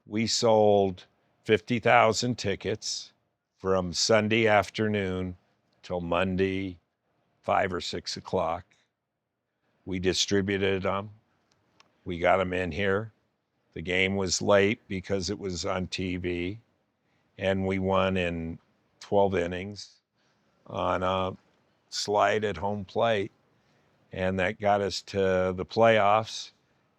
we sold 50,000 tickets from Sunday afternoon till Monday, 5 or 6 o'clock. We distributed them. We got them in here. The game was late because it was on TV, and we won in 12 innings on a slide at home plate, and that got us to the playoffs.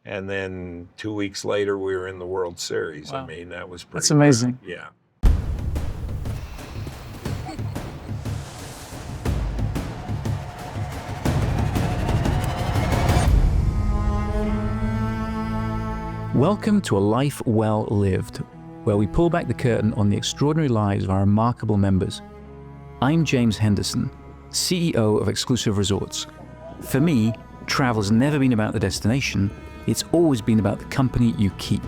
And then 2 weeks later, we were in the World Series. Wow. I mean, that was pretty. That's amazing. Yeah. Welcome to A Life Well Lived, where we pull back the curtain on the extraordinary lives of our remarkable members. I'm James Henderson, CEO of Exclusive Resorts. For me, travel has never been about the destination, it's always been about the company you keep.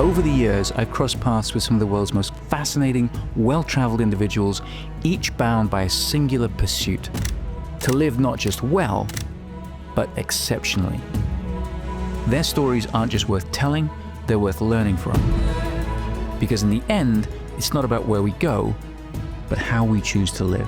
Over the years, I've crossed paths with some of the world's most fascinating, well-traveled individuals, each bound by a singular pursuit: to live not just well, but exceptionally. Their stories aren't just worth telling, they're worth learning from. Because in the end, it's not about where we go, but how we choose to live.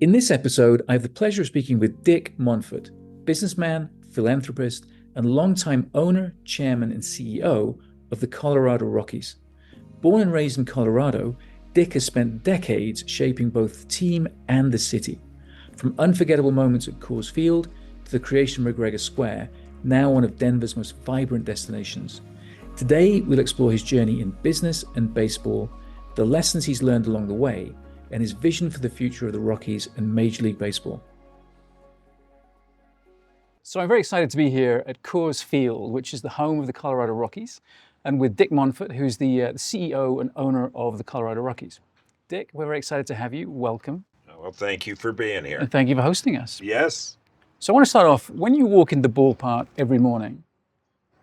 In this episode, I have the pleasure of speaking with Dick Monfort, businessman, philanthropist, and longtime owner, chairman, and CEO of the Colorado Rockies. Born and raised in Colorado, Dick has spent decades shaping both the team and the city. From unforgettable moments at Coors Field to the creation of McGregor Square, now one of Denver's most vibrant destinations. Today, we'll explore his journey in business and baseball, the lessons he's learned along the way, and his vision for the future of the Rockies and Major League Baseball. So I'm very excited to be here at Coors Field, which is the home of the Colorado Rockies, and with Dick Monfort, who's the CEO and owner of the Colorado Rockies. Dick, we're very excited to have you. Welcome. Well, thank you for being here. And thank you for hosting us. Yes. So I want to start off, when you walk in the ballpark every morning,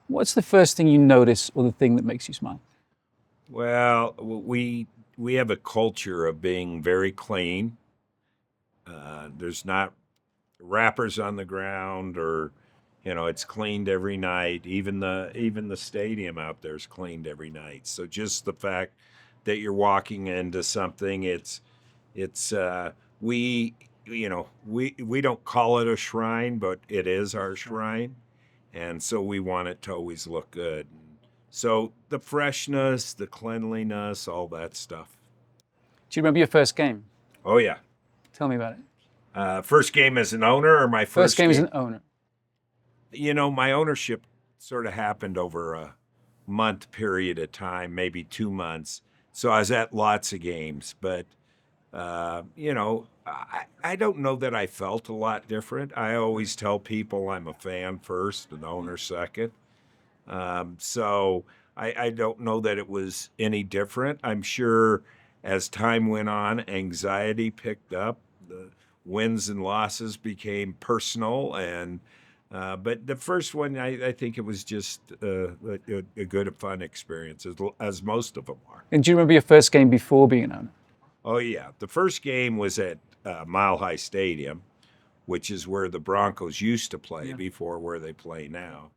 what's the first thing you notice or the thing that makes you smile? Well, we have a culture of being very clean. There's not wrappers on the ground, or it's cleaned every night. Even the stadium out there is cleaned every night. So just the fact that you're walking into something, we don't call it a shrine, but it is our shrine, and so we want it to always look good. So the freshness, the cleanliness, all that stuff. Do you remember your first game? Oh yeah. Tell me about it. First game as an owner, or my first game as an owner? My ownership sort of happened over a month period of time, maybe 2 months. So I was at lots of games, but I don't know that I felt a lot different. I always tell people I'm a fan first and owner second. So I don't know that it was any different. I'm sure as time went on, anxiety picked up. The wins and losses became personal, but the first one, I think it was just a good, fun experience, as most of them are. And do you remember your first game before being an owner? Oh yeah, the first game was at Mile High Stadium, which is where the Broncos used to play before where they play now.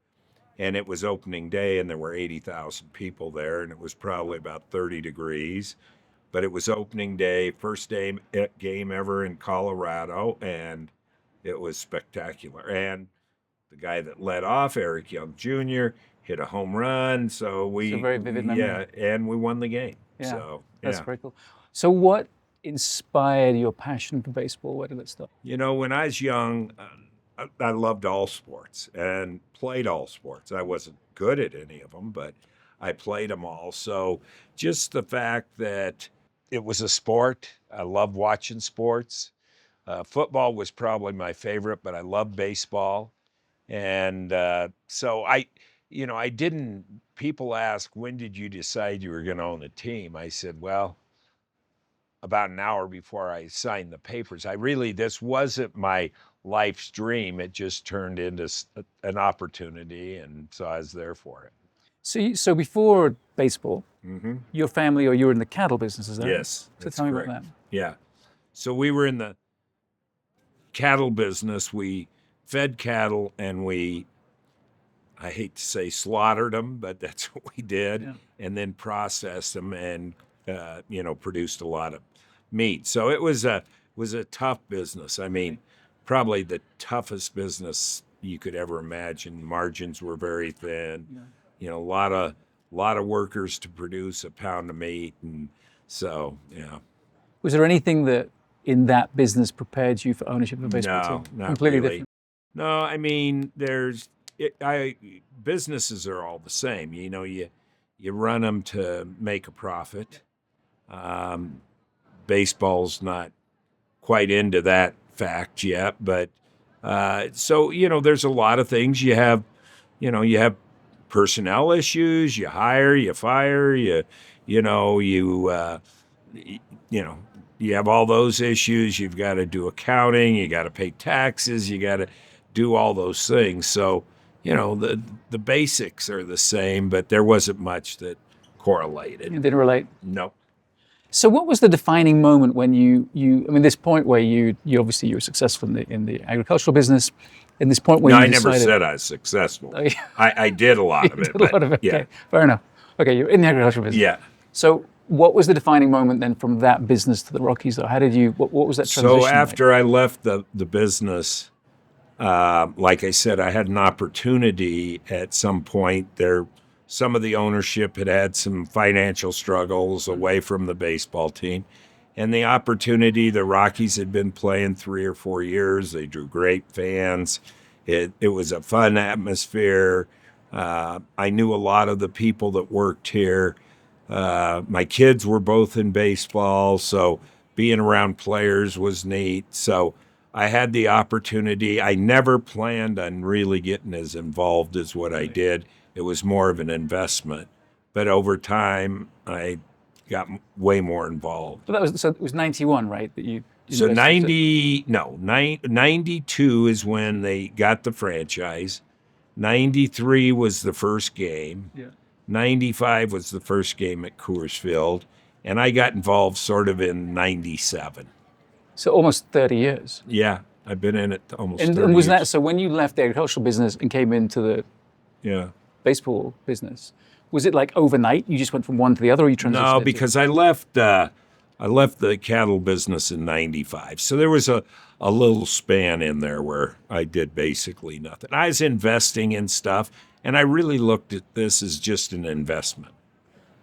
And it was opening day, and there were 80,000 people there, and it was probably about 30 degrees. But it was opening day, first game ever in Colorado, and it was spectacular. And the guy that led off, Eric Young Jr., hit a home run. So it's a very vivid memory. Yeah, and we won the game. Yeah, so that's very cool. So what inspired your passion for baseball? Where did it start? When I was young, I loved all sports and played all sports. I wasn't good at any of them, but I played them all. So just the fact that it was a sport, I love watching sports. Football was probably my favorite, but I love baseball. And so I didn't, people ask, when did you decide you were going to own a team? I said, well, about an hour before I signed the papers. This wasn't my life's dream. It just turned into an opportunity, and so I was there for it. So before baseball, Hmm. your family or you were in the cattle business, is that right? Yes, So that's tell me correct. about that. Yeah. So we were in the cattle business. We fed cattle and I hate to say slaughtered them, but that's what we did, Yeah. and then processed them and, produced a lot of meat. So it was a tough business. I mean, probably the toughest business you could ever imagine. Margins were very thin. Yeah. A lot of workers to produce a pound of meat, and so yeah. Was there anything that in that business prepared you for ownership of a baseball No, team? not Completely really. different. No, I mean, businesses are all the same. You run them to make a profit. Um, Baseball's not quite into that fact yet, but so there's a lot of things you have personnel issues. You hire, you fire, you know you y- you know you have all those issues. You've got to do accounting, you got to pay taxes, you got to do all those things. So the basics are the same, but there wasn't much that correlated. You didn't relate. No. So what was the defining moment when I mean, this point where you obviously you were successful in the agricultural business, in this point where No, you I never decided. said I was successful. Oh, yeah. I did a You lot of did it, a but lot of it. yeah, Okay, fair enough. Okay, you're in the agricultural business. yeah. So what was the defining moment then from that business to the Rockies, though? How did you? What was that transition So like? after I left the business, like I said, I had an opportunity at some point there. Some of the ownership had some financial struggles away from the baseball team. And the opportunity, the Rockies had been playing 3 or 4 years. They drew great fans. It was a fun atmosphere. I knew a lot of the people that worked here. My kids were both in baseball, so being around players was neat. So I had the opportunity. I never planned on really getting as involved as what I did. It was more of an investment. But over time, I got way more involved. But that was so it was 91, right? That you So invested. 92 is when they got the franchise. 93 was the first game. Yeah. 95 was the first game at Coors Field. And I got involved sort of in 97. So almost 30 years. Yeah, I've been in it almost 30 And was years. that so when you left the agricultural business and came into the Yeah. baseball business? Was it like overnight? You just went from one to the other, or you transitioned? No, into- because I left the cattle business in 95. So there was a little span in there where I did basically nothing. I was investing in stuff, and I really looked at this as just an investment.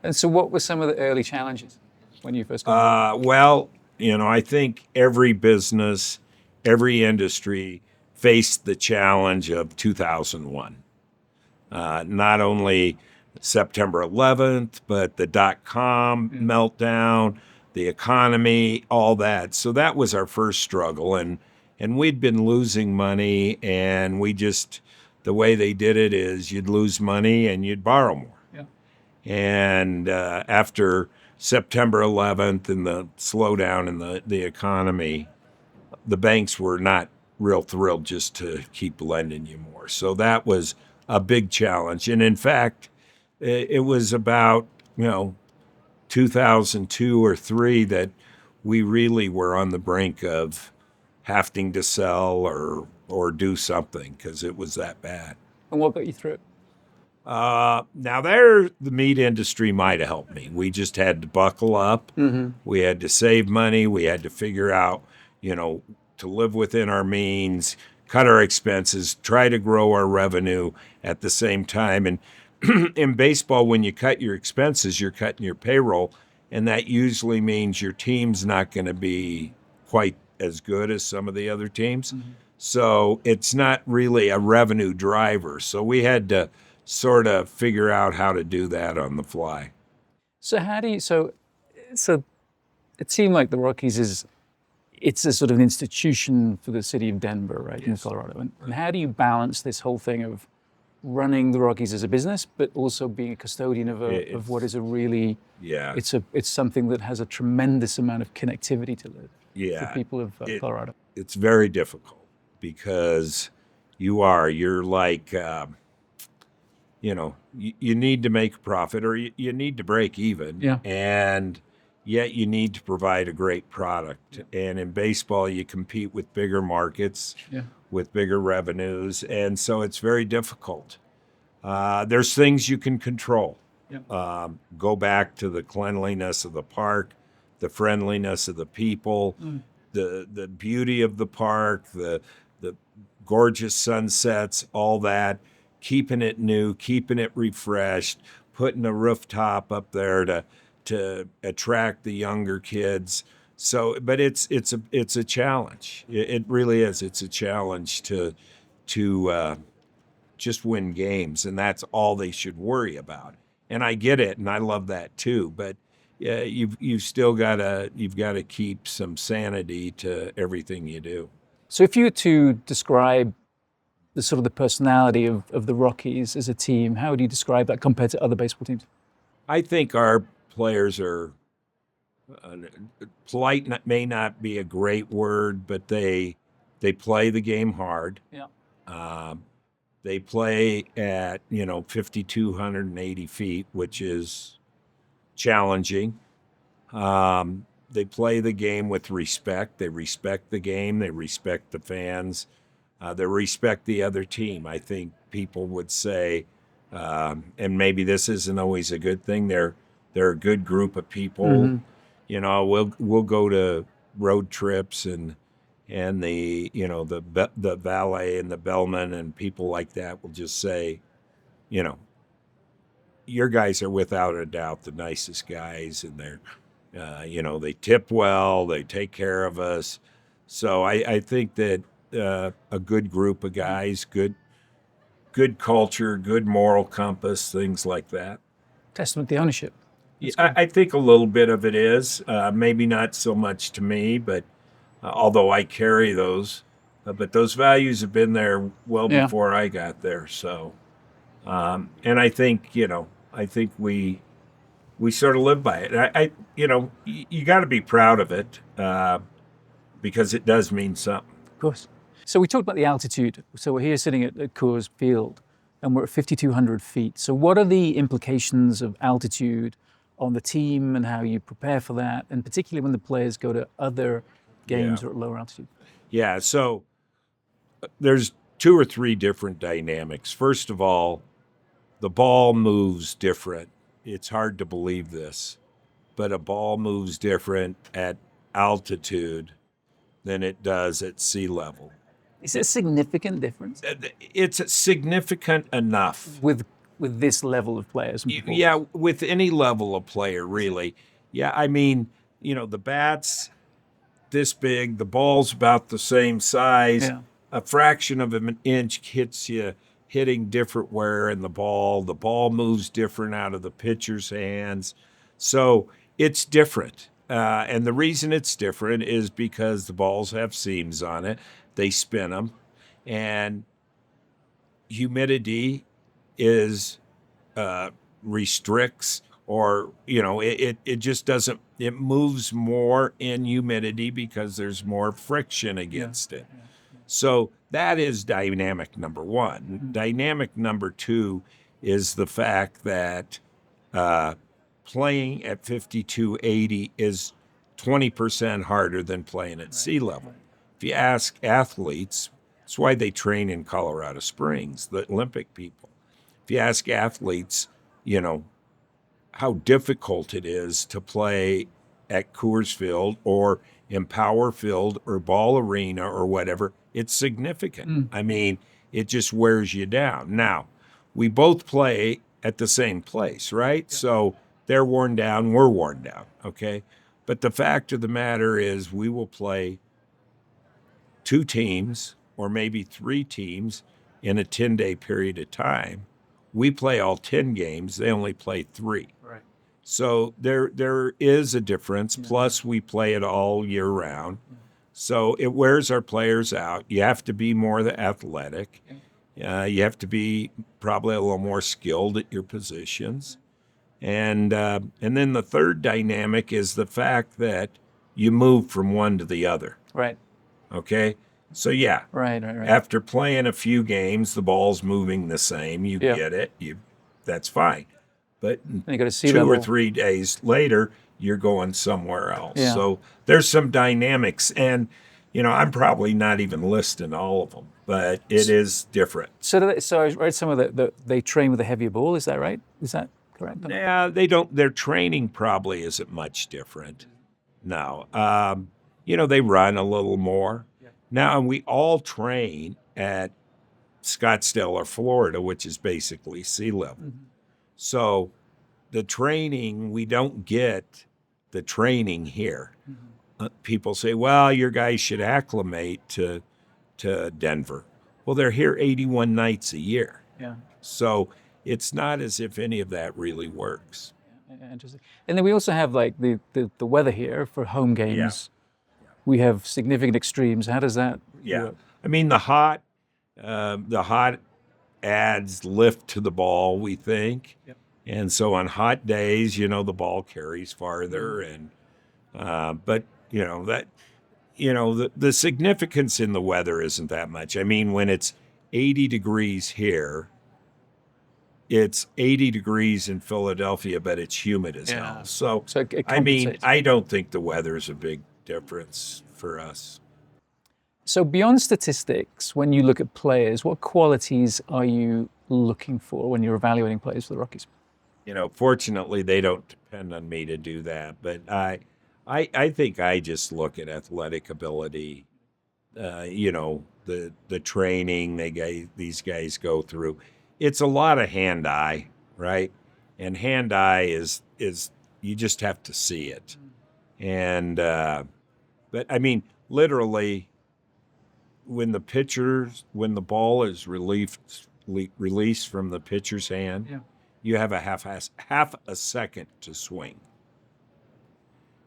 And so, what were some of the early challenges when you first got involved? Well, I think every business, every industry faced the challenge of 2001. Not only September 11th, but the dot-com meltdown, the economy, all that. So that was our first struggle, and we'd been losing money, and the way they did it is you'd lose money and you'd borrow more. Yeah. And after September 11th and the slowdown in the economy, the banks were not real thrilled just to keep lending you more. So that was a big challenge. And in fact, it was about 2002 or 3 that we really were on the brink of having to sell or do something because it was that bad. And what got you through it? Now the meat industry might have helped me. We just had to buckle up. We had to save money. We had to figure out, to live within our means, cut our expenses, try to grow our revenue at the same time. And in baseball, when you cut your expenses, you're cutting your payroll, and that usually means your team's not going to be quite as good as some of the other teams. So it's not really a revenue driver. So we had to sort of figure out how to do that on the fly. So how do you? So it seemed like the Rockies it's a sort of an institution for the city of Denver, right, in Colorado. And how do you balance this whole thing of running the Rockies as a business, but also being a custodian of what is a really it's something that has a tremendous amount of connectivity to the people of Colorado. It's very difficult because you're like you need to make a profit, or you need to break even. Yeah. And yet you need to provide a great product. And in baseball, you compete with bigger markets, Yeah. with bigger revenues. And so it's very difficult. There's things you can control. Yeah. Go back to the cleanliness of the park, the friendliness of the people, the beauty of the park, the gorgeous sunsets, all that, keeping it new, keeping it refreshed, putting a rooftop up there to attract the younger kids. So, but it's a challenge. It really is. It's a challenge to just win games, and that's all they should worry about. And I get it, and I love that too. But you've still got to keep some sanity to everything you do. So if you were to describe the sort of the personality of the Rockies as a team, how would you describe that compared to other baseball teams? I think our players are uh, polite. May not be a great word, but they play the game hard. Yeah. Um, they play at 5,280 feet, which is challenging. They play the game with respect. They respect the game. They respect the fans. They respect the other team. I think people would say, and maybe this isn't always a good thing. They're a good group of people. Mm-hmm. We'll go to road trips and the valet and the bellman and people like that will just say, you know, your guys are without a doubt the nicest guys, and they tip well, they take care of us. So I think that a good group of guys, good culture, good moral compass, things like that. Testament to the ownership. Yeah, That's good. I think a little bit of it is, maybe not so much to me, but although I carry those, but those values have been there well Yeah. before I got there. So, and I think we sort of live by it. You got to be proud of it because it does mean something. Of course. So we talked about the altitude. So we're here sitting at Coors Field and we're at 5,200 feet. So what are the implications of altitude on the team and how you prepare for that? And particularly when the players go to other games Yeah. or at lower altitude? Yeah. So there's two or three different dynamics. First of all, the ball moves different. It's hard to believe this, but a ball moves different at altitude than it does at sea level. Is it a significant difference It's significant enough. with this level of players and performance? Yeah, with any level of player, really. Yeah, I mean, the bat's this big, the ball's about the same size. Yeah. A fraction of an inch hits you, hitting different wear in the ball. The ball moves different out of the pitcher's hands. So it's different. And the reason it's different is because the balls have seams on it. They spin them. And humidity is restricts, or it just doesn't, it moves more in humidity because there's more friction against it. So that is dynamic number one. Dynamic number two is the fact that playing at 5280 is 20% harder than playing at sea level. If you ask athletes, that's why they train in Colorado Springs, the Olympic people. If you ask athletes, how difficult it is to play at Coors Field or in Power Field or Ball Arena or whatever, it's significant. I mean, it just wears you down. Now, we both play at the same place, right? Yeah. So they're worn down, we're worn down, okay? But the fact of the matter is we will play two teams or maybe three teams in a 10-day period of time. We play all 10 games, they only play 3. Right. So there is a difference. Plus, we play it all year round. So it wears our players out. You have to be more athletic. You have to be probably a little more skilled at your positions. And then the third dynamic is the fact that you move from one to the other. Right. Okay? So, yeah. Right. After playing a few games, the ball's moving the same. You get it. that's fine. But And you got to sea 2 or level. 3 days later, you're going somewhere else. Yeah. So there's some dynamics, and I'm probably not even listing all of them, but it is different. So I read some of they train with a heavier ball. Is that right? Is that correct? Yeah, they don't. Their training probably isn't much different. No, they run a little more. Now, and we all train at Scottsdale or Florida, which is basically sea level. So the training, we don't get the training here. People say, well, your guys should acclimate to Denver. Well, they're here 81 nights a year. Yeah. So it's not as if any of that really works. Interesting. And then we also have like the weather here for home games. We have significant extremes. How does that work? I mean, the hot adds lift to the ball, we think. Yep. And so on hot days, the ball carries farther. And but the significance in the weather isn't that much. I mean, when it's 80 degrees here, it's 80 degrees in Philadelphia, but it's humid as hell. So it I mean, compensates. I don't think the weather is a big difference for us. So beyond statistics, when you look at players, what qualities are you looking for when you're evaluating players for the Rockies? Fortunately, they don't depend on me to do that. But I think I just look at athletic ability. The training these guys go through. It's a lot of hand-eye, right? And hand-eye is you just have to see it. And but I mean, literally, when the ball is released from the pitcher's hand, you have a half a second to swing.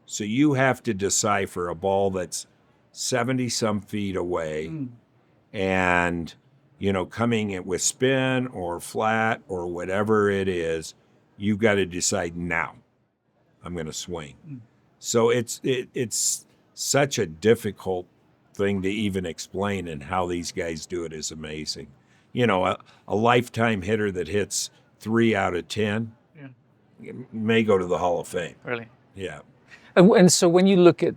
So you have to decipher a ball that's 70 some feet away, and coming in with spin or flat or whatever it is, you've got to decide now. I'm going to swing. So it's such a difficult thing to even explain, and how these guys do it is amazing. A lifetime hitter that hits 3 out of 10 may go to the Hall of Fame. Really? Yeah. And so when you look at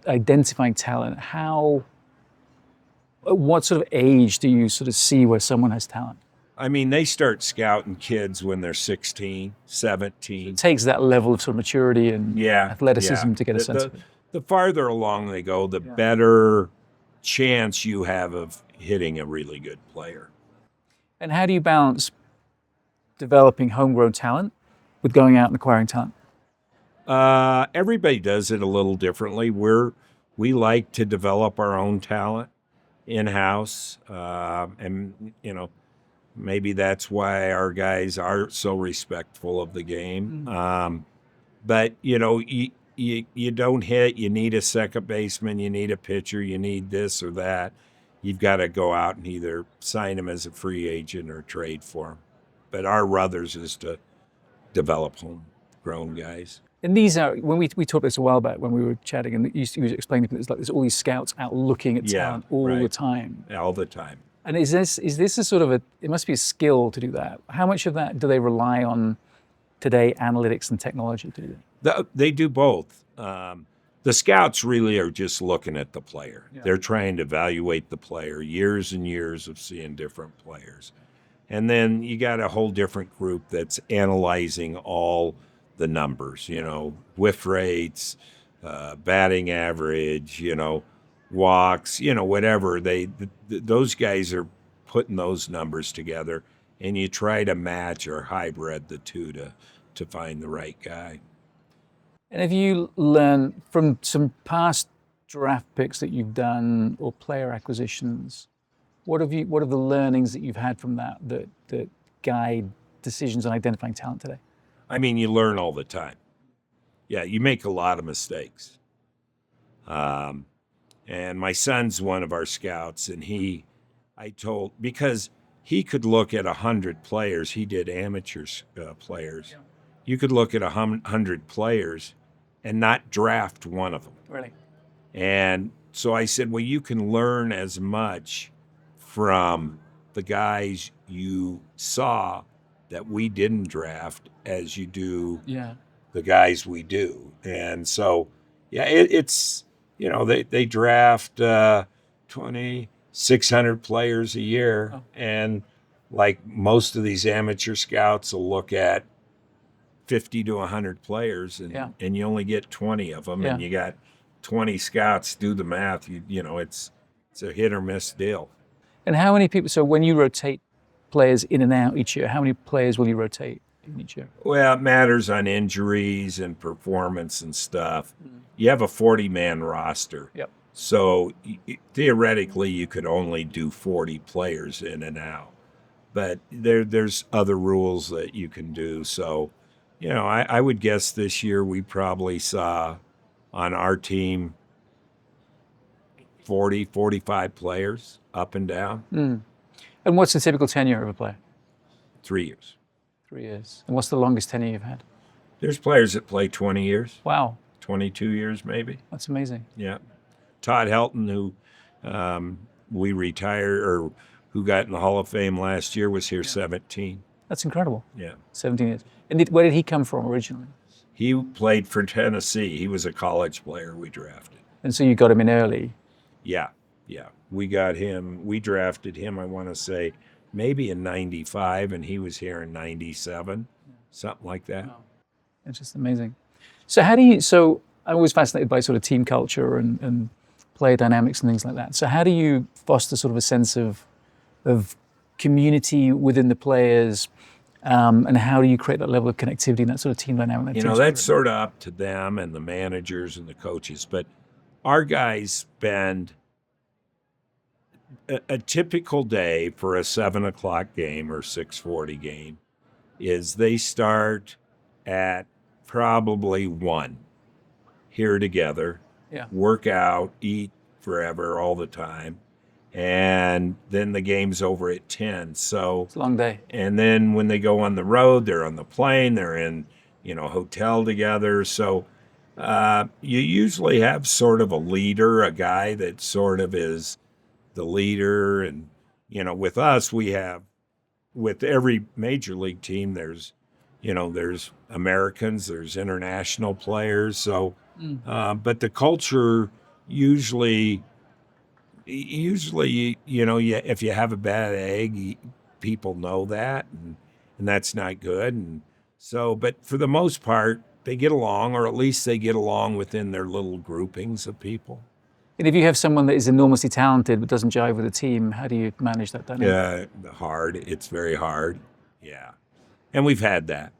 identifying talent, what sort of age do you sort of see where someone has talent? I mean, they start scouting kids when they're 16, 17. It takes that level of sort of maturity and athleticism to get a sense of it. The farther along they go, the better chance you have of hitting a really good player. And how do you balance developing homegrown talent with going out and acquiring talent? Everybody does it a little differently. We like to develop our own talent in-house, and maybe that's why our guys are so respectful of the game. But you don't hit, you need a second baseman, you need a pitcher, you need this or that. You've got to go out and either sign him as a free agent or trade for him. But our ruthers is to develop homegrown guys. And these are, when we talked about this a while back when we were chatting, and you was explaining to me, there's all these scouts out looking at talent all the time. All the time. And is this a sort of it must be a skill to do that. How much of that do they rely on today, analytics and technology to do that? They do both. The scouts really are just looking at the player. They're trying to evaluate the player, years and years of seeing different players. And then you got a whole different group that's analyzing all the numbers, whiff rates, batting average, walks, whatever. Those guys are putting those numbers together, and you try to match or hybrid the two to find the right guy. And have you learned from some past draft picks that you've done or player acquisitions? What are the learnings that you've had from that guide decisions on identifying talent today? I mean, you learn all the time. Yeah, you make a lot of mistakes. And my son's one of our scouts, and because he could look at 100 players, he did amateur players. Yeah. You could look at 100 players and not draft one of them. Really? And so I said, well, you can learn as much from the guys you saw that we didn't draft as you do Yeah. the guys we do. And so, yeah, it's, they draft 2,600 players a year. Oh. And like most of these amateur scouts will look at 50 to 100 players, and you only get 20 of them, and you got 20 scouts. Do the math. It's a hit or miss deal. And how many people? So when you rotate players in and out each year, how many players will you rotate in each year? Well, it matters on injuries and performance and stuff. You have a 40-man roster. Yep. So theoretically, you could only do 40 players in and out. But there's other rules that you can do. So, I would guess this year we probably saw on our team 40, 45 players up and down. And what's the typical tenure of a player? 3 years. 3 years. And what's the longest tenure you've had? There's players that play 20 years. Wow. 22 years maybe. That's amazing. Yeah. Todd Helton, who we retired or who got in the Hall of Fame last year, was here 17. That's incredible. Yeah. 17 years. And where did he come from originally? He played for Tennessee. He was a college player we drafted. And so you got him in early? Yeah. We got him. We drafted him, I want to say, maybe in 95, and he was here in 97, something like that. Wow. It's just amazing. So I'm always fascinated by sort of team culture and player dynamics and things like that. So how do you foster sort of a sense of community within the players, and how do you create that level of connectivity and that sort of team dynamic? That's sort of up to them and the managers and the coaches. But our guys spend a typical day for a 7 o'clock game or 6:40 game is they start at probably 1 here together, work out, eat forever all the time, and then the game's over at 10. So it's a long day. And then when they go on the road, they're on the plane, they're in, hotel together. So you usually have sort of a leader, a guy that sort of is the leader. And, with us, with every major league team, there's Americans, there's international players. So, but the culture usually, if you have a bad egg, people know that, and that's not good. And so, but for the most part, they get along, or at least they get along within their little groupings of people. And if you have someone that is enormously talented but doesn't jive with the team, how do you manage that dynamic? Yeah, hard. It's very hard. Yeah. And we've had that.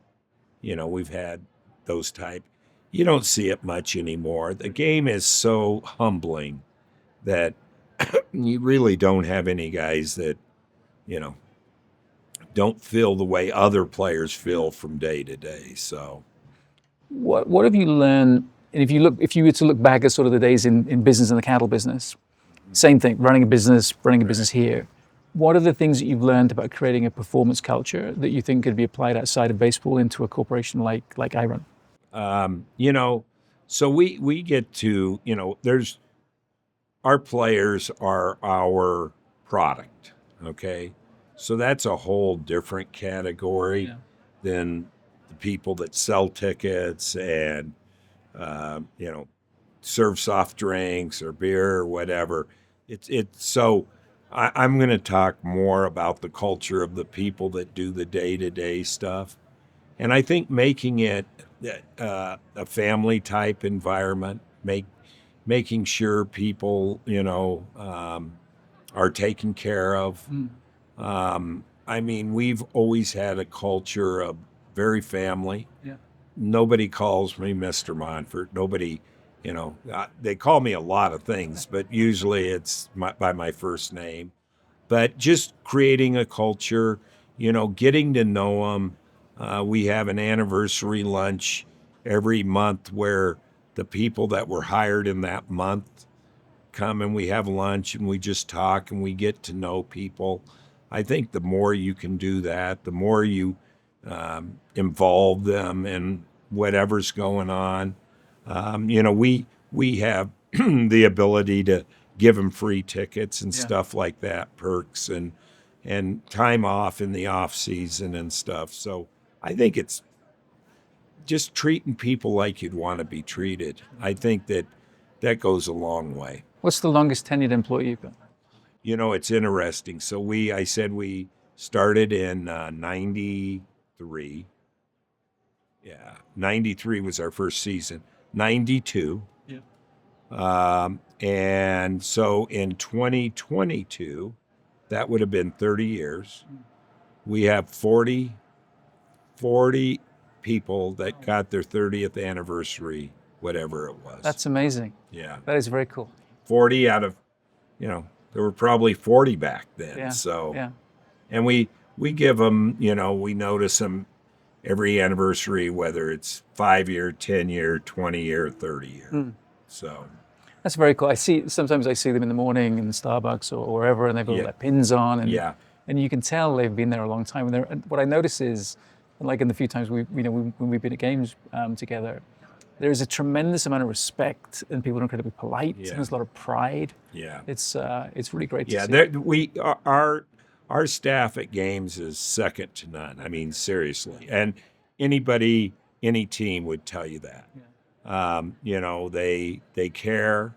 We've had those type. You don't see it much anymore. The game is so humbling that you really don't have any guys that, don't feel the way other players feel from day to day. So what have you learned? And if you were to look back at sort of the days in business, in the cattle business, same thing, running a business here. What are the things that you've learned about creating a performance culture that you think could be applied outside of baseball into a corporation like I run? So we get to, our players are our product, okay? So that's a whole different category than the people that sell tickets and, serve soft drinks or beer or whatever. So I'm going to talk more about the culture of the people that do the day-to-day stuff. And I think making it a family type environment, making sure people, are taken care of. We've always had a culture of very family. Yeah. Nobody calls me Mr. Monfort. Nobody, they call me a lot of things, but usually it's by my first name. But just creating a culture, getting to know them. We have an anniversary lunch every month where the people that were hired in that month come and we have lunch and we just talk and we get to know people. I think the more you can do that, the more you involve them in whatever's going on. We have the ability to give them free tickets and stuff like that, perks. And and time off in the off season and stuff. So I think it's just treating people like you'd want to be treated. I think that goes a long way. What's the longest tenured employee you've got? It's interesting. So I said we started in 93. Yeah, 93 was our first season. 92. Yeah. And so in 2022, that would have been 30 years. We have 40 people that got their 30th anniversary, whatever it was. That's amazing. Yeah. That is very cool. 40 out of, there were probably 40 back then. Yeah. So, yeah. And we give them, we notice them every anniversary, whether it's 5-year, 10-year, 20-year, 30-year. So that's very cool. Sometimes I see them in the morning in Starbucks or wherever, and they've got their pins on, and you can tell they've been there a long time. And what I notice is, like in the few times when we've been at games together, there is a tremendous amount of respect, and people are incredibly polite. Yeah. And there's a lot of pride. Yeah, it's really great to see. Yeah, our staff at games is second to none. I mean, seriously, and any team would tell you that. Yeah. They care.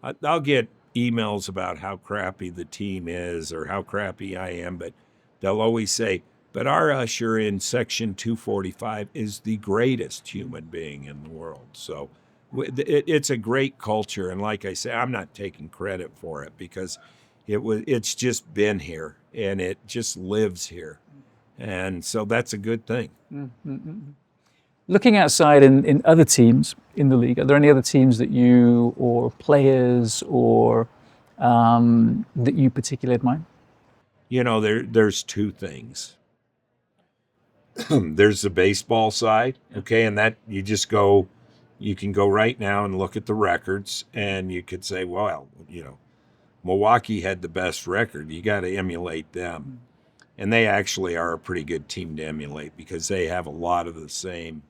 I'll get emails about how crappy the team is or how crappy I am, but they'll always say, but our usher in section 245 is the greatest human being in the world. So it's a great culture. And like I say, I'm not taking credit for it because it's just been here and it just lives here. And so that's a good thing. Mm-hmm. Looking outside in other teams in the league, are there any other teams that you or players or that you particularly admire? There's two things. There's the baseball side, okay, and that you can go right now and look at the records, and you could say, well, Milwaukee had the best record. You got to emulate them. And they actually are a pretty good team to emulate because they have a lot of the same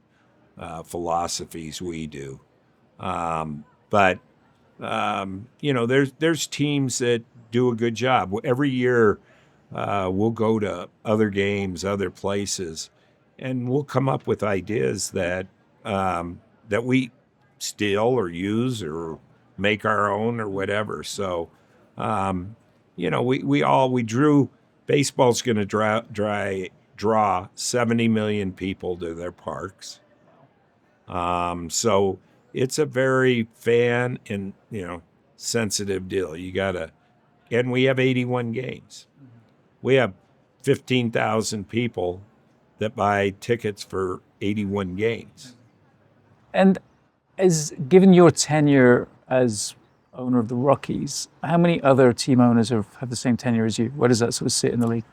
philosophies we do. But there's teams that do a good job. Every year we'll go to other games, other places, and we'll come up with ideas that we steal or use or make our own or whatever. So, we drew. Baseball's going to draw 70 million people to their parks. So it's a very fan and sensitive deal. And we have 81 games. We have 15,000 people that buy tickets for 81 games. And given your tenure as owner of the Rockies, how many other team owners have the same tenure as you? Where does that sort of sit in the league?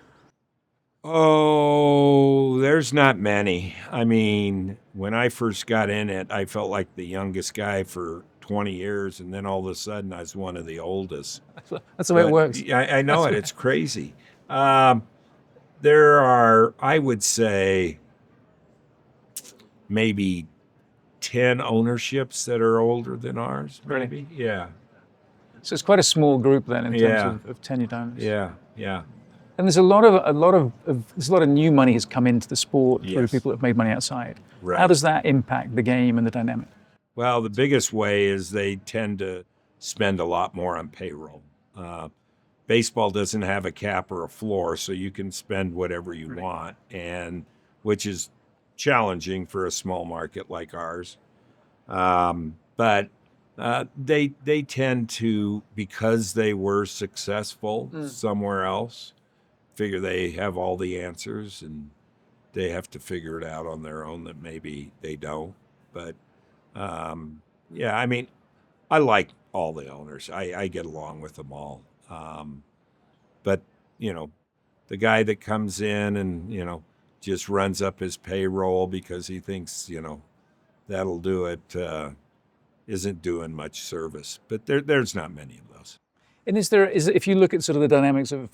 Oh, there's not many. I mean, when I first got in it, I felt like the youngest guy for 20 years, and then all of a sudden I was one of the oldest. That's the way it works. I know it. It's crazy. There are, I would say, maybe 10 ownerships that are older than ours. Maybe. Really? Yeah. So it's quite a small group then in terms of tenured owners. Yeah. And there's a lot of new money has come into the sport through people that have made money outside. Right. How does that impact the game and the dynamic? Well, the biggest way is they tend to spend a lot more on payroll. Baseball doesn't have a cap or a floor, so you can spend whatever you want, and which is challenging for a small market like ours. But they tend to, because they were successful somewhere else, figure they have all the answers and they have to figure it out on their own that maybe they don't. But I mean, I like all the owners. I get along with them all. But the guy that comes in and just runs up his payroll because he thinks that'll do it isn't doing much service. But there's not many of those. And if you look at sort of the dynamics of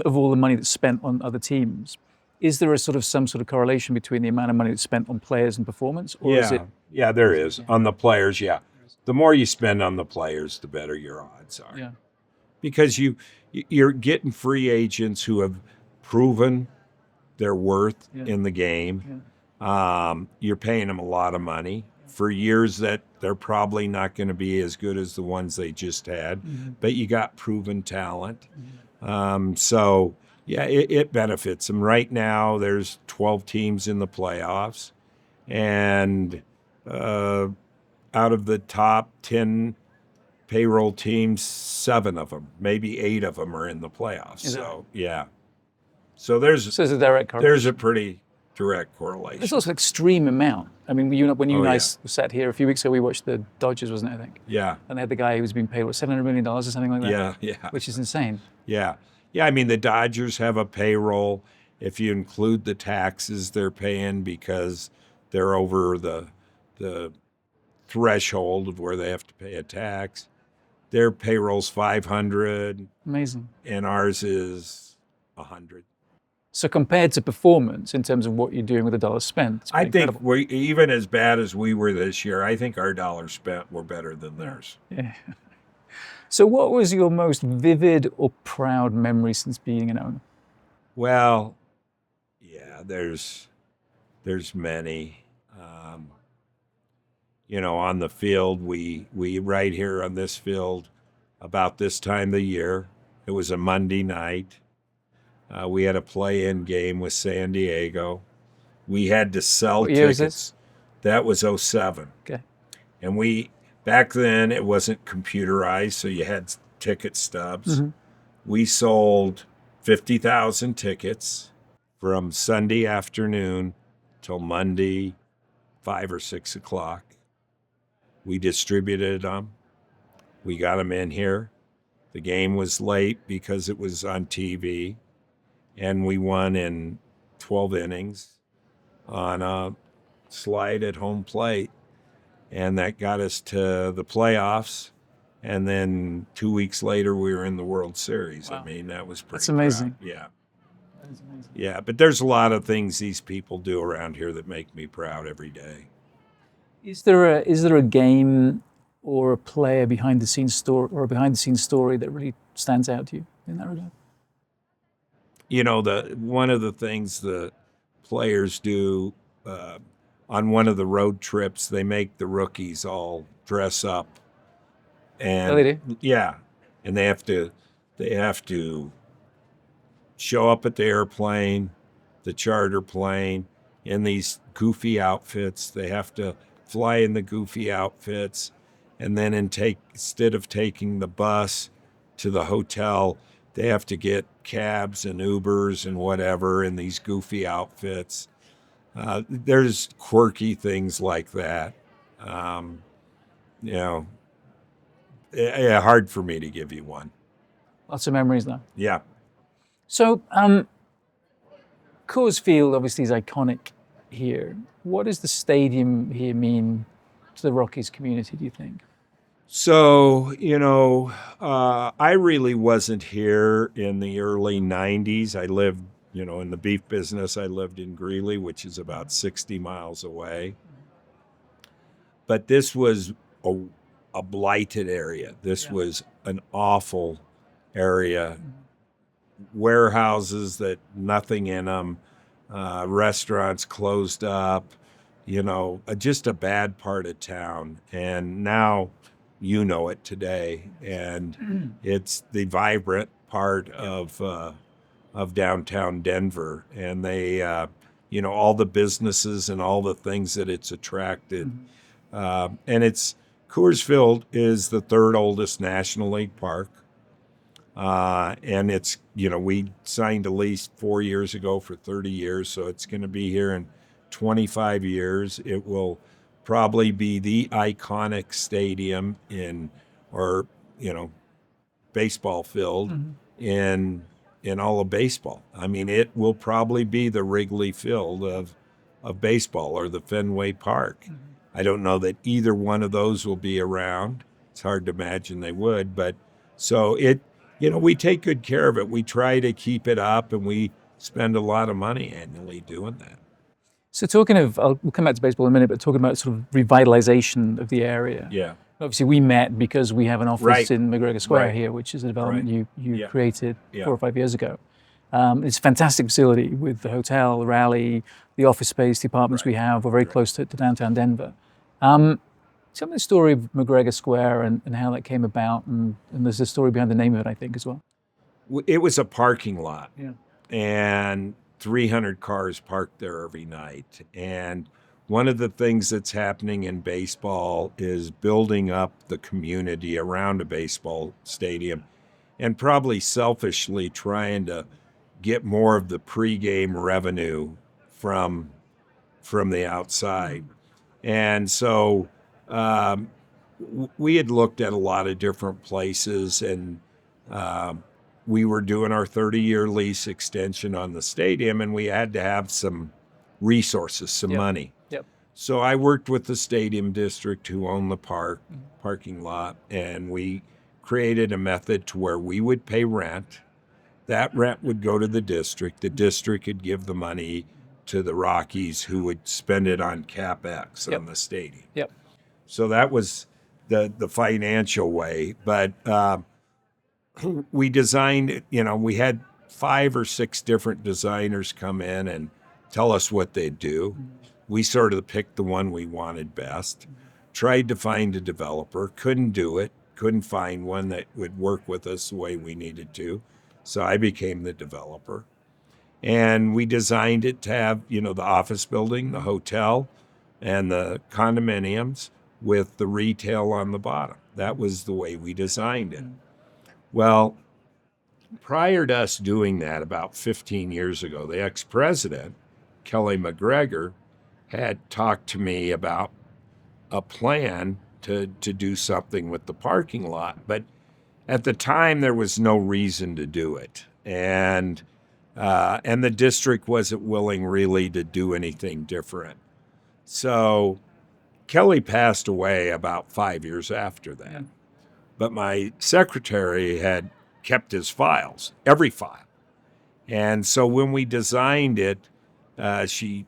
of all the money that's spent on other teams, is there some sort of correlation between the amount of money that's spent on players and performance? Or is it? Yeah, there is. On the players, yeah. The more you spend on the players, the better your odds are. Yeah. because you're getting free agents who have proven their worth in the game. You're paying them a lot of money for years that they're probably not going to be as good as the ones they just had, but you got proven talent. So yeah, it benefits them. Right now, there's 12 teams in the playoffs, and out of the top 10 payroll teams, 7 of them, maybe 8 of them, are in the playoffs. So yeah, so there's a direct correlation. There's a pretty direct correlation. There's also an extreme amount. I mean, when you and I sat here a few weeks ago, we watched the Dodgers, wasn't it, I think? Yeah. And they had the guy who was being paid, what, $700 million or something like that? Yeah. Which is insane. Yeah. I mean, the Dodgers have a payroll. If you include the taxes they're paying because they're over the threshold of where they have to pay a tax, their payroll's 500. Amazing. And ours is 100. So compared to performance in terms of what you're doing with the dollars spent, I think we, even as bad as we were this year, I think our dollars spent were better than theirs. Yeah. So what was your most vivid or proud memory since being an owner? Well, yeah, there's many. On the field, we right here on this field, about this time of the year, it was a Monday night. We had a play-in game with San Diego. We had to sell tickets. Was this? That was 07. Okay. And back then it wasn't computerized, so you had ticket stubs. We sold 50,000 tickets from Sunday afternoon till Monday, 5 or 6 o'clock. We distributed them. We got them in here. The game was late because it was on TV. And we won in 12 innings on a slide at home plate. And that got us to the playoffs. And then 2 weeks later, we were in the World Series. Wow. I mean, that was pretty. That's amazing. Proud. Yeah. That is amazing. Yeah, but there's a lot of things these people do around here that make me proud every day. Is there a game or a player behind the scenes story that really stands out to you in that regard? One of the things the players do on one of the road trips, they make the rookies all dress up, and they do? Yeah, and they have to show up at the airplane, the charter plane, in these goofy outfits. They have to fly in the goofy outfits, and then instead of taking the bus to the hotel, they have to get cabs and Ubers and whatever in these goofy outfits. There's quirky things like that. Hard for me to give you one. Lots of memories, though. Yeah. So, Coors Field obviously is iconic here. What does the stadium here mean to the Rockies community, do you think? So, I really wasn't here in the early 90s. I lived, in the beef business. I lived in Greeley, which is about 60 miles away. But this was a blighted area. This was an awful area. Warehouses that nothing in them, restaurants closed up, just a bad part of town. And now it today, and it's the vibrant part of downtown Denver, and they all the businesses and all the things that it's attracted. And Coors Field is the 3rd oldest National League park. And it's, we signed a lease 4 years ago for 30 years, so it's going to be here in 25 years. It will probably be the iconic stadium baseball field in all of baseball. I mean, it will probably be the Wrigley Field of baseball, or the Fenway Park. I don't know that either one of those will be around. It's hard to imagine they would, but so we take good care of it. We try to keep it up, and we spend a lot of money annually doing that. So we'll come back to baseball in a minute, but talking about sort of revitalization of the area. Yeah. Obviously, we met because we have an office Right. in McGregor Square Right. here, which is a development Right. you Yeah. created Yeah. 4 or 5 years ago. It's a fantastic facility with the hotel, the rally, the office space, the apartments we have. We're very close to downtown Denver. Tell me the story of McGregor Square and how that came about, and there's a story behind the name of it, I think, as well. It was a parking lot, Yeah. and 300 cars parked there every night. And one of the things that's happening in baseball is building up the community around a baseball stadium, and probably selfishly trying to get more of the pregame revenue from the outside. And so we had looked at a lot of different places, and we were doing our 30-year lease extension on the stadium, and we had to have some resources, some money. Yep. So I worked with the stadium district who owned the parking lot, and we created a method to where we would pay rent. That rent would go to the district. The district could give the money to the Rockies, who would spend it on CapEx on the stadium. Yep. So that was the financial way. But we designed, we had 5 or 6 different designers come in and tell us what they'd do. We sort of picked the one we wanted best, tried to find a developer, couldn't do it, couldn't find one that would work with us the way we needed to. So I became the developer. And we designed it to have, the office building, the hotel, and the condominiums with the retail on the bottom. That was the way we designed it. Well, prior to us doing that, about 15 years ago, the ex-president, Kelly McGregor, had talked to me about a plan to do something with the parking lot. But at the time, there was no reason to do it. And the district wasn't willing really to do anything different. So Kelly passed away about 5 years after that. Yeah. But my secretary had kept his files, every file. And so when we designed it, she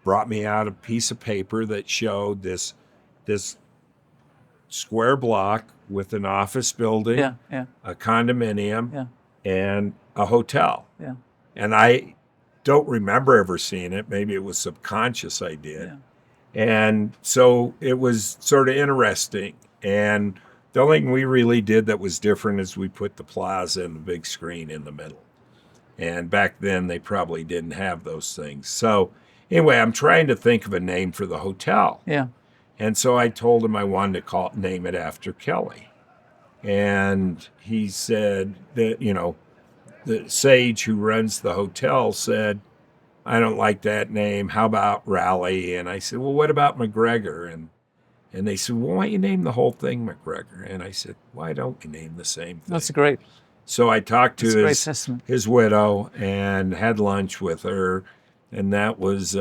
brought me out a piece of paper that showed this square block with an office building, a condominium, and a hotel. Yeah. And I don't remember ever seeing it. Maybe it was subconscious I did. Yeah. And so it was sort of interesting. And the only thing we really did that was different is we put the plaza and the big screen in the middle. And back then they probably didn't have those things. So anyway, I'm trying to think of a name for the hotel. Yeah. And so I told him I wanted to name it after Kelly. And he said that, the sage who runs the hotel said, I don't like that name. How about Raleigh? And I said, well, what about McGregor? And they said, well, why don't you name the whole thing McGregor? And I said, why don't we name the same thing? That's great. So I talked to his widow and had lunch with her, and that was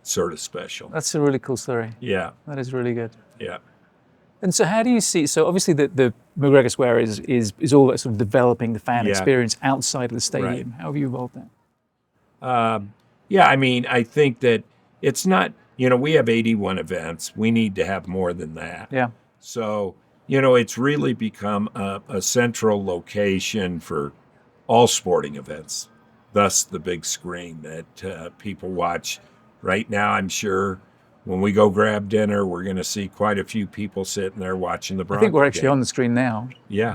sort of special. That's a really cool story. Yeah. That is really good. Yeah. And so how do you see, so obviously the McGregor Square is all about sort of developing the fan experience outside of the stadium. Right. How have you evolved that? I think that it's not, we have 81 events. We need to have more than that. Yeah. So, it's really become a central location for all sporting events, thus the big screen that people watch. Right now, I'm sure when we go grab dinner, we're going to see quite a few people sitting there watching the Broncos. I think we're actually on the screen now. Yeah.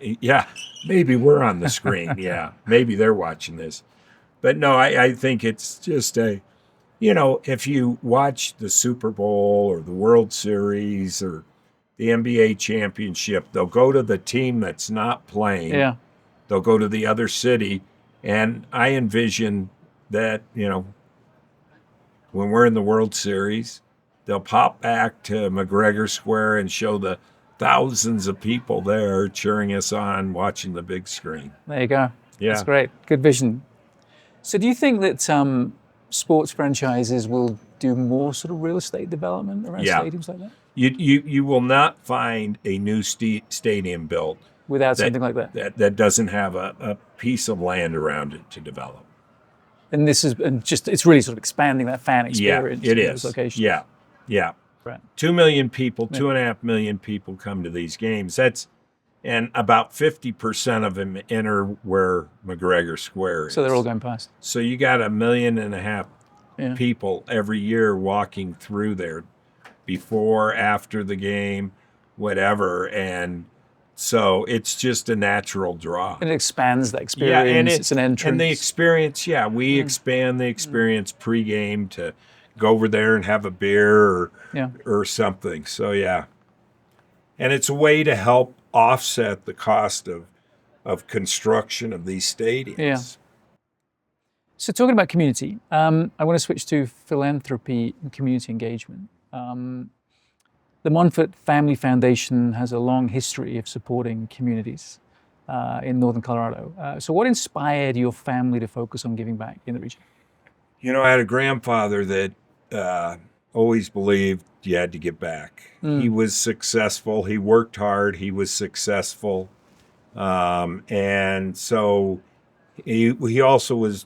Yeah. Maybe we're on the screen. Yeah. Maybe they're watching this. But no, I think it's just if you watch the Super Bowl or the World Series or the NBA championship, they'll go to the team that's not playing. Yeah. They'll go to the other city. And I envision that, when we're in the World Series, they'll pop back to McGregor Square and show the thousands of people there cheering us on, watching the big screen. There you go. Yeah. That's great. Good vision. So do you think that sports franchises will do more sort of real estate development around stadiums like that? You will not find a new stadium built without something like that. That doesn't have a piece of land around it to develop. And it's really sort of expanding that fan experience. Yeah, it in is. Those locations. Yeah. Fran? 2 million people, Yeah. 2.5 million people come to these games. And about 50% of them enter where McGregor Square is. So they're all going past. So you got 1.5 million Yeah. people every year walking through there before, after the game, whatever. And so it's just a natural draw. And it expands that experience. Yeah, and it's an entrance. And the experience, yeah, we expand the experience pregame to go over there and have a beer or something. So yeah. And it's a way to help offset the cost of construction of these stadiums. Yeah. So talking about community, I want to switch to philanthropy and community engagement. The Monfort Family Foundation has a long history of supporting communities in northern Colorado. So what inspired your family to focus on giving back in the region? You know, I had a grandfather that always believed you had to give back. He was successful. He worked hard. He was successful. And so he also was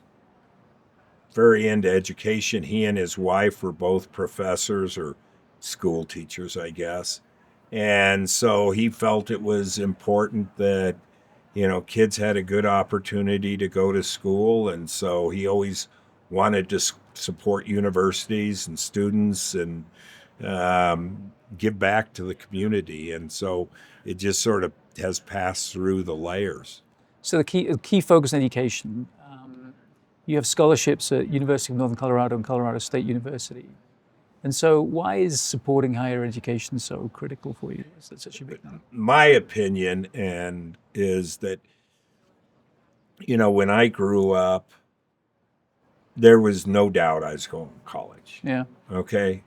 very into education. He and his wife were both professors or school teachers, I guess. And so he felt it was important that, you know, kids had a good opportunity to go to school. And so he always wanted to support universities and students and give back to the community. And so it just sort of has passed through the layers. So the key focus on education. You have scholarships at University of Northern Colorado and Colorado State University. And so why is supporting higher education so critical for you? Is that such a big number? My opinion is that, you know, when I grew up, there was no doubt I was going to college. Yeah. Okay.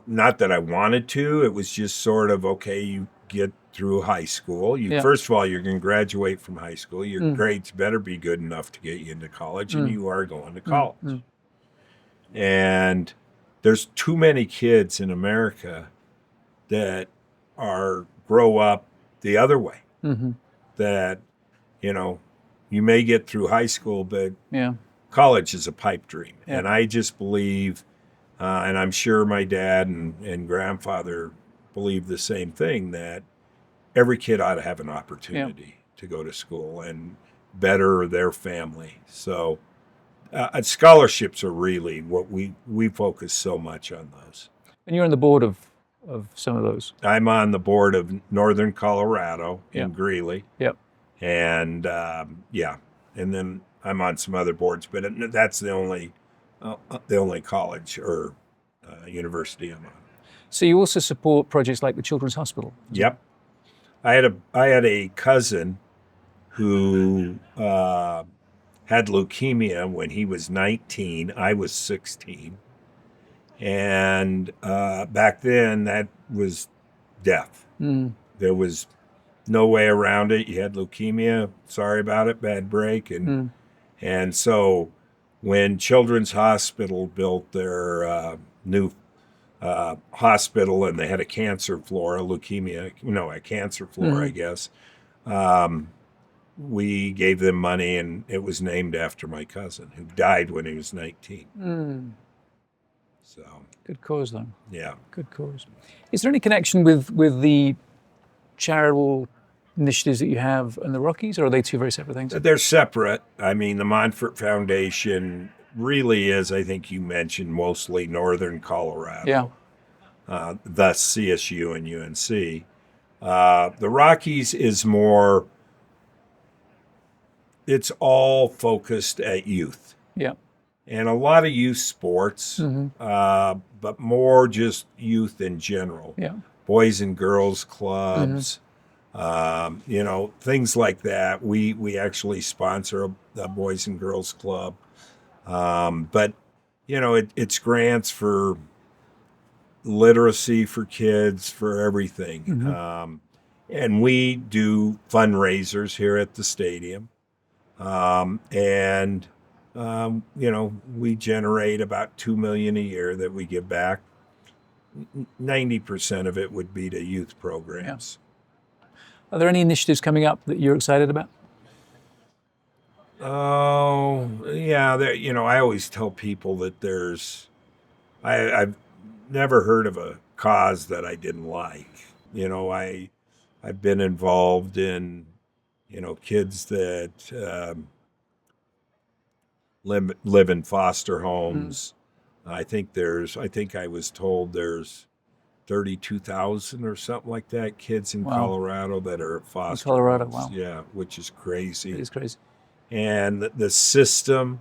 Not that I wanted to, it was just sort of, okay, you get through high school. First of all, you're going to graduate from high school. Your grades better be good enough to get you into college, and you are going to college. And there's too many kids in America that grow up the other way. That, you know, you may get through high school, but college is a pipe dream. And I just believe, and I'm sure my dad and grandfather believe the same thing, that every kid ought to have an opportunity to go to school and better their family. So scholarships are really what we focus so much on those. And you're on the board of some of those. I'm on the board of Northern Colorado in Greeley. Yep. And and then I'm on some other boards, but that's the only college or university I'm on. So you also support projects like the Children's Hospital. Yep. I had a cousin who had leukemia when he was 19. I was 16. And back then, that was death. There was no way around it. You had leukemia. Sorry about it. Bad break. And so when Children's Hospital built their new hospital, and they had a cancer floor, a cancer floor, I guess. We gave them money, and it was named after my cousin, who died when he was 19. So good cause, though. Yeah, good cause. Is there any connection with the charitable initiatives that you have in the Rockies, or are they two very separate things? They're separate. I mean, the Monfort Foundation really is, I think you mentioned, mostly northern Colorado. Yeah. Thus CSU and UNC. The Rockies is more, it's all focused at youth. Yeah. And a lot of youth sports, but more just youth in general. Yeah. Boys and girls clubs, things like that. We actually sponsor a Boys and Girls Club. But, it's grants for literacy for kids, for everything. And we do fundraisers here at the stadium. We generate about $2 million a year that we give back. 90% of it would be to youth programs. Yeah. Are there any initiatives coming up that you're excited about? Oh, yeah. I always tell people that I've never heard of a cause that I didn't like. I've been involved in, kids that live in foster homes. I think I was told there's 32,000 or something like that kids in Wow. Colorado that are at foster Colorado, homes. wow. Yeah, which is crazy. It is crazy. And the system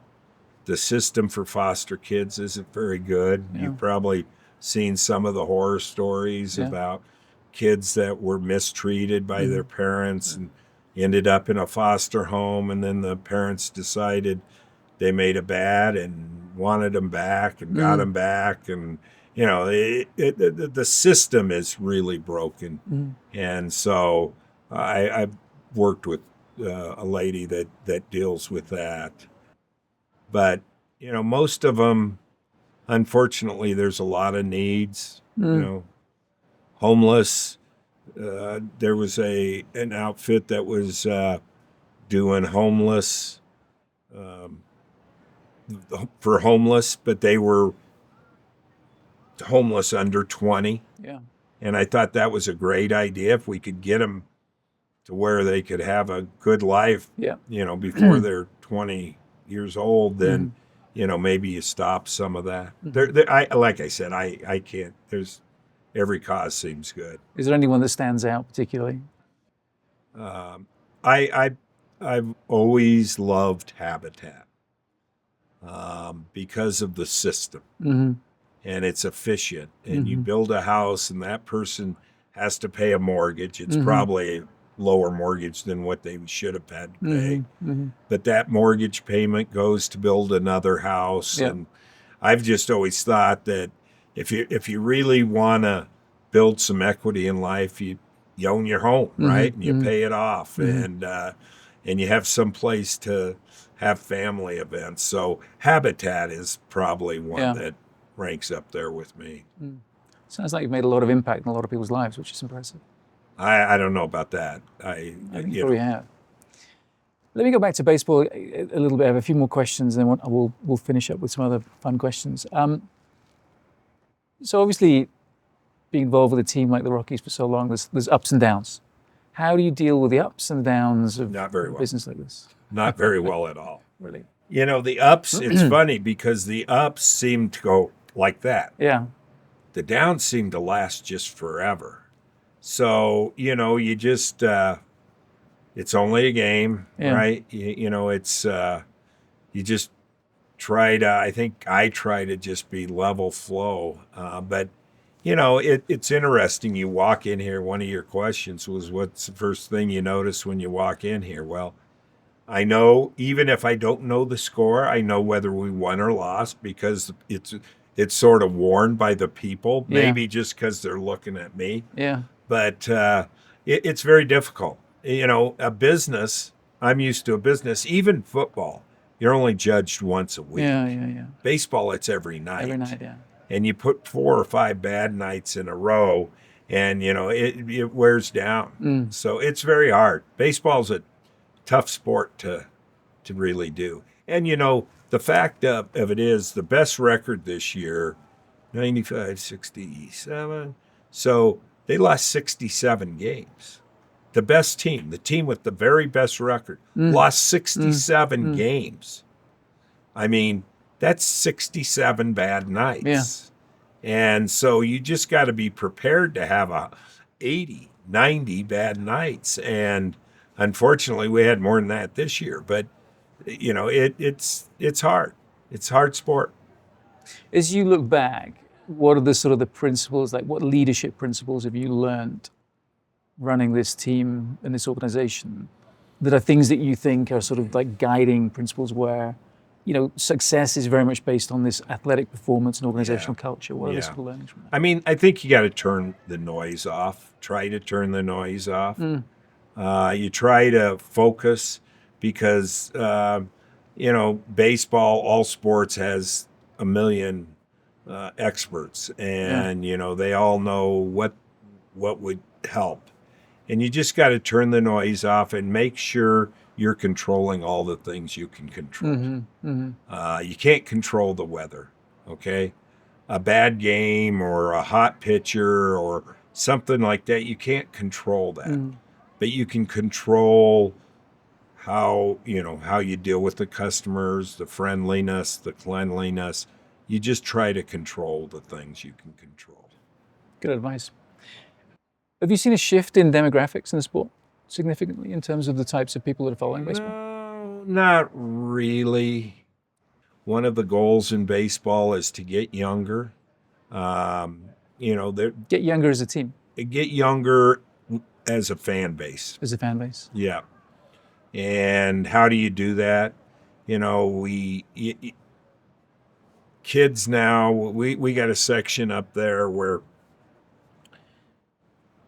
for foster kids isn't very good. Yeah. You've probably seen some of the horror stories about kids that were mistreated by their parents and ended up in a foster home, and then the parents decided they made a bad and wanted them back and got them back, and the system is really broken. And so I've worked with a lady that deals with that. But, most of them, unfortunately, there's a lot of needs, homeless. There was an outfit that was doing homeless for homeless, but they were homeless under 20. Yeah. And I thought that was a great idea if we could get them to where they could have a good life, before they're 20 years old, then, maybe you stop some of that. Like I said, I can't, every cause seems good. Is there anyone that stands out particularly? I've always loved Habitat because of the system. And it's efficient. And you build a house and that person has to pay a mortgage. It's probably a lower mortgage than what they should have had to pay. But that mortgage payment goes to build another house. And I've just always thought that if you really want to build some equity in life, you own your home, right? And you pay it off, and you have some place to have family events. So Habitat is probably one that ranks up there with me. Sounds like you've made a lot of impact in a lot of people's lives, which is impressive. I don't know about that. I think you probably have. Let me go back to baseball a little bit. I have a few more questions, and then we'll finish up with some other fun questions. So obviously, being involved with a team like the Rockies for so long, there's ups and downs. How do you deal with the ups and downs of a business like this? Not very well at all. Really? The ups, it's funny because the ups seem to go like that. Yeah. The downs seem to last just forever. So, you just, it's only a game, right? It's, you just I think I try to just be level flow. But, it's interesting. You walk in here, one of your questions was, what's the first thing you notice when you walk in here? Well, I know, even if I don't know the score, I know whether we won or lost because it's sort of worn by the people, maybe just because they're looking at me. Yeah. But it's very difficult. A business, I'm used to a business, even football, you're only judged once a week. Yeah. Baseball, it's every night. Every night, yeah. And you put 4 or 5 bad nights in a row and, it wears down. So it's very hard. Baseball's a tough sport to really do. And, the fact of it is the best record this year, 95-67. So they lost 67 games. The best team, the team with the very best record, lost 67 games. I mean, that's 67 bad nights. Yeah. And so you just got to be prepared to have 80, 90 bad nights. And unfortunately, we had more than that this year. But, it's hard. It's a hard sport. As you look back, what are the sort of the principles, like what leadership principles have you learned running this team and this organization that are things that you think are sort of like guiding principles where, success is very much based on this athletic performance and organizational culture? What are the sort of learnings from that? I mean, I think you got to turn the noise off. Try to turn the noise off. You try to focus because, baseball, all sports has a million experts, and they all know what would help, and you just got to turn the noise off and make sure you're controlling all the things you can control. You can't control the weather, okay? a bad game or a hot pitcher or something like that, you can't control that. But you can control how you deal with the customers, the friendliness, the cleanliness. You just try to control the things you can control. Good advice. Have you seen a shift in demographics in the sport significantly in terms of the types of people that are following baseball? No, not really. One of the goals in baseball is to get younger. Get younger as a team, Get younger as a fan base. as a fan base. Yeah. And how do you do that? Kids now, we got a section up there where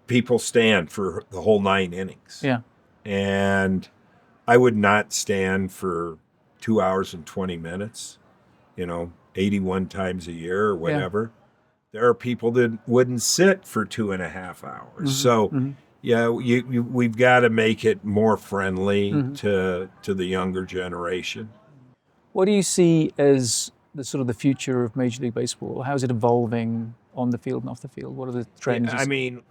people stand for the whole 9 innings. Yeah. And I would not stand for 2 hours and 20 minutes, 81 times a year or whatever. Yeah. There are people that wouldn't sit for 2.5 hours. So, yeah, we've got to make it more friendly to the younger generation. What do you see as the future of Major League Baseball? How is it evolving on the field and off the field? What are the trends? I mean,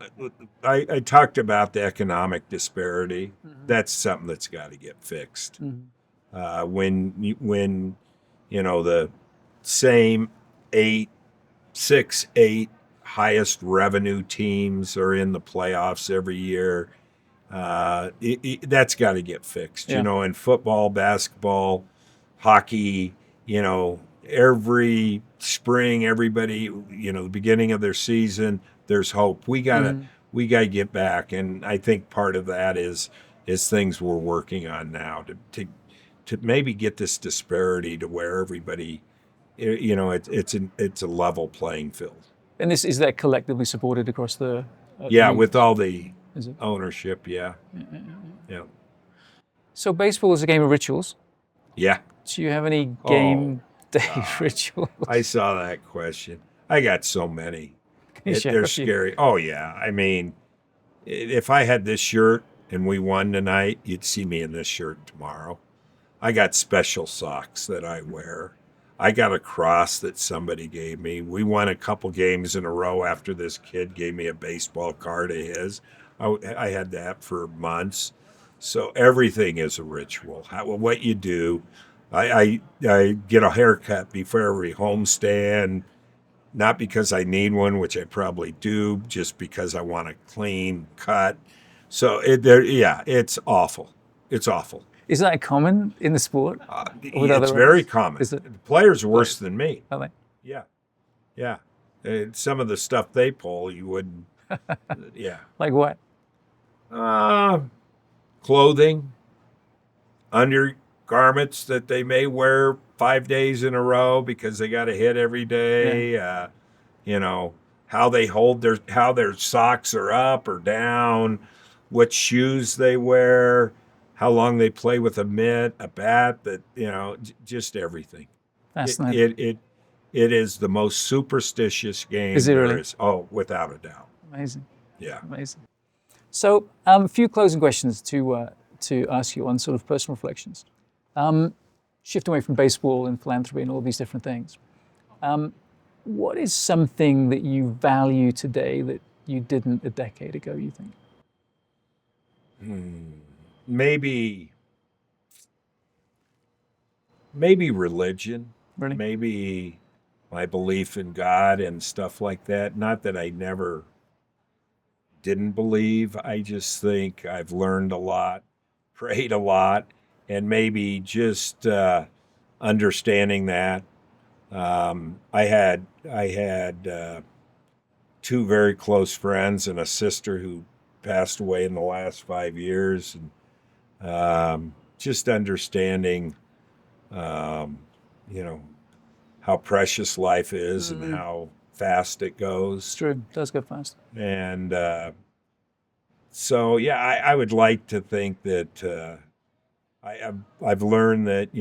I talked about the economic disparity. That's something that's got to get fixed. When the same 8 highest revenue teams are in the playoffs every year, that's got to get fixed. Yeah. In football, basketball, hockey, every spring, everybody, the beginning of their season, there's hope. We gotta get back, and I think part of that is things we're working on now to maybe get this disparity to where everybody, it's a level playing field. And is that collectively supported across the? With all the ownership, yeah. So baseball is a game of rituals. Yeah. Do you have any game day rituals? I saw that question. I got so many. They're scary. Oh, yeah. I mean, if I had this shirt and we won tonight, you'd see me in this shirt tomorrow. I got special socks that I wear. I got a cross that somebody gave me. We won a couple games in a row after this kid gave me a baseball card of his. I had that for months. So everything is a ritual. What you do. I get a haircut before every homestand, not because I need one, which I probably do, just because I want a clean cut. So it's awful. It's awful. Is that common in the sport? It's very common. The players are worse than me. Are they? Yeah. Some of the stuff they pull, you wouldn't. Yeah. Like what? Clothing, undergarments that they may wear 5 days in a row because they got to hit every day. Yeah. How they hold how their socks are up or down, what shoes they wear, how long they play with a mitt, a bat, just everything. Fascinating. It is the most superstitious game there is. Oh, without a doubt. Amazing. Yeah. Amazing. So, a few closing questions to ask you on sort of personal reflections. Shift away from baseball and philanthropy and all these different things. What is something that you value today that you didn't a decade ago, you think? Maybe religion. Really? Maybe my belief in God and stuff like that. Not that I never didn't believe. I just think I've learned a lot, prayed a lot, and maybe just understanding that. I had 2 very close friends and a sister who passed away in the last 5 years, and just understanding, how precious life is and how fast it goes. It's true. It does go fast. And so, yeah, I would like to think that I've learned that,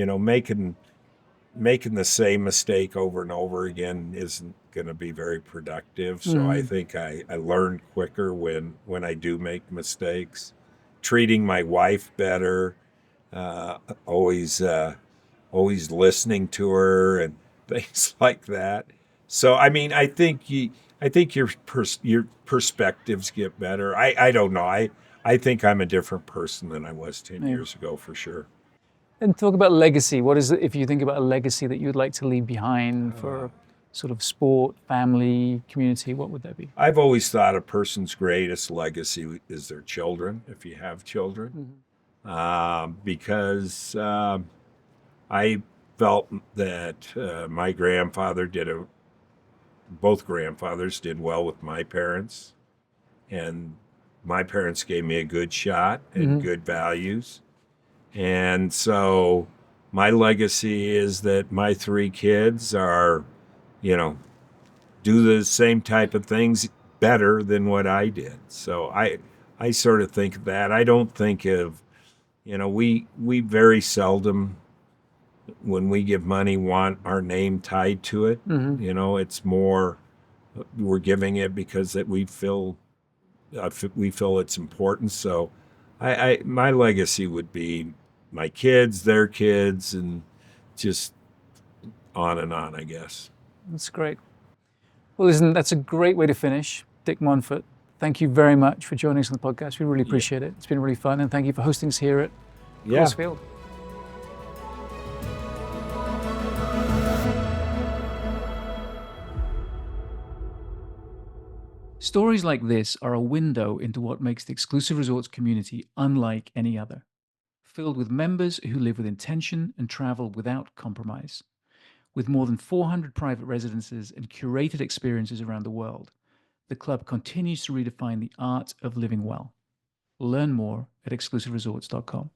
making the same mistake over and over again isn't going to be very productive. So I think I learn quicker when I do make mistakes. Treating my wife better, always listening to her and things like that. So I mean, I think your perspectives get better. I don't know. I think I'm a different person than I was 10 Yeah. years ago for sure. And talk about legacy. What is it, if you think about a legacy that you'd like to leave behind for sort of sport, family, community, what would that be? I've always thought a person's greatest legacy is their children, if you have children, because I felt that my grandfather both grandfathers did well with my parents, and my parents gave me a good shot and good values. And so my legacy is that my three kids are, you know, do the same type of things better than what I did. So I sort of think of that. I don't think of, we very seldom when we give money want our name tied to it. It's more we're giving it because that we feel it's important. So I my legacy would be my kids, their kids, and just on and on, I guess. That's great. Well, listen, that's a great way to finish. Dick Monfort, thank you very much for joining us on the podcast. We really appreciate it. It's been really fun. And thank you for hosting us here at Coors Field. Stories like this are a window into what makes the Exclusive Resorts community unlike any other, filled with members who live with intention and travel without compromise. With more than 400 private residences and curated experiences around the world, the club continues to redefine the art of living well. Learn more at exclusiveresorts.com.